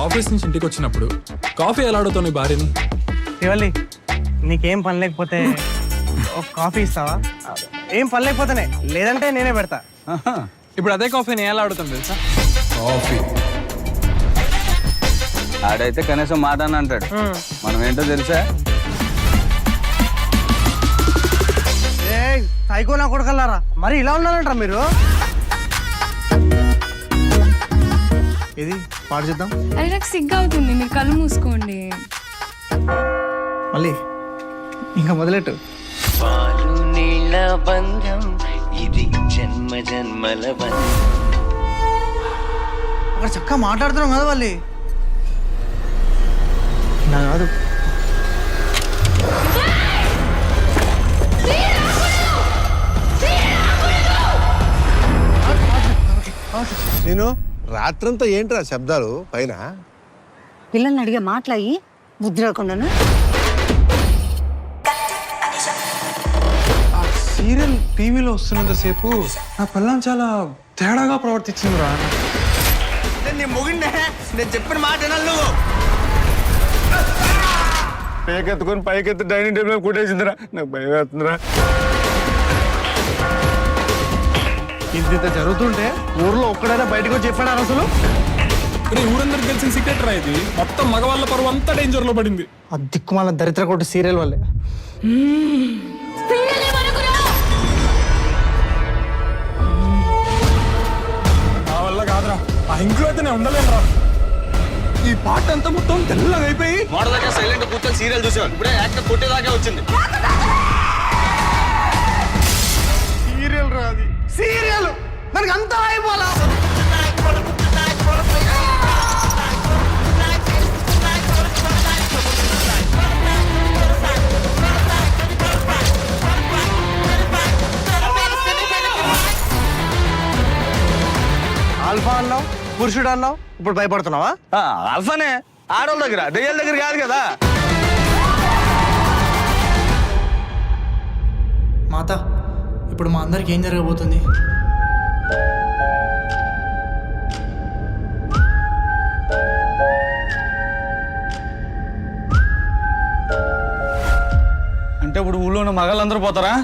Office నుంచి ఇంటికి వచ్చినప్పుడు కాఫీ ఎలా అడుగుతావు నీ భార్యని? ఇవ్వాలి నీకేం పని లేకపోతే ఒక కాఫీ ఇస్తావా? ఏం పని లేకపోతేనే, లేదంటే నేనే పెడతా. ఇప్పుడు అదే కాఫీని ఎలా అడుగుతాం తెలుసా? కాఫీ. ఆడైతే కనీసం మాట అని అంటాడు, మనం ఏంటో తెలుసా? ఏ సైకో నా కొడుకల్లారా, మరి ఇలా ఉన్నారంటారా మీరు? ఇది పాడు చేద్దాం. అది నాకు సిగ్గు అవుతుంది, మీరు కళ్ళు మూసుకోండి. మళ్ళీ ఇంకా మొదలెట్టు. పాలు నీళ్ళ బంధం ఇది జన్మ జన్మల బంధం. అక్కడ చక్కగా మాట్లాడుతున్నాం కదా వాళ్ళు. నా కాదు. నేను రాత్రంతా ఏంట్రా శబ్దాలు పైన? పిల్లల్ని అడిగే మాట్లాడి బుద్ధి రాకుండాను. ఆ సీరియల్ టీవీలో వస్తున్నంతసేపు నా పిల్లని చాలా తేడాగా ప్రవర్తించిందిరా. నేను మొగిండే, నేను చెప్పిన మాట వినాలి నువ్వు. పేకెత్తుకొని పైకెత్తి డైనింగ్ టేబుల్ మీద కూటేసిందిరా, నాకు భయం వేస్తుందిరా. ఇంత జరుగుతుంటే ఊర్లో ఒక్కడైనా బయటకు వచ్చి చెప్పాడు అసలు? ఊరందరికి తెలిసిన సీక్రెట్ రా ఇది. మొత్తం మగవాళ్ళ పరువు అంతా డేంజర్ లో పడింది. ఆ దిక్కుమాల దరిద్ర కొట్టు సీరియల్ వల్లే. నా వల్ల కాదురా, ఆ ఇంట్లో అయితే నేను ఉండలేనురా. ఈ పాట అంతా మొత్తం తెల్లగా అయిపోయి మోడదాకా సైలెంట్ కూర్చొని సీరియల్ చూసేవాళ్ళు, ఇప్పుడే యాక్టర్ కొట్టేదాకా వచ్చింది. సీరియల్ రాది సీరియల్ మనకి అంతా అయిపోలా. ఆల్ఫా అన్నావు, పురుషుడు అన్నావు, ఇప్పుడు భయపడుతున్నావా? అల్ఫానే ఆడోళ్ళ దగ్గర, దెయ్యాల దగ్గర కాదు కదా. మాత, ఇప్పుడు మా అందరికి ఏం జరగబోతుంది? అంటే ఇప్పుడు ఊళ్ళో ఉన్న మగాళ్ళందరూ పోతారా?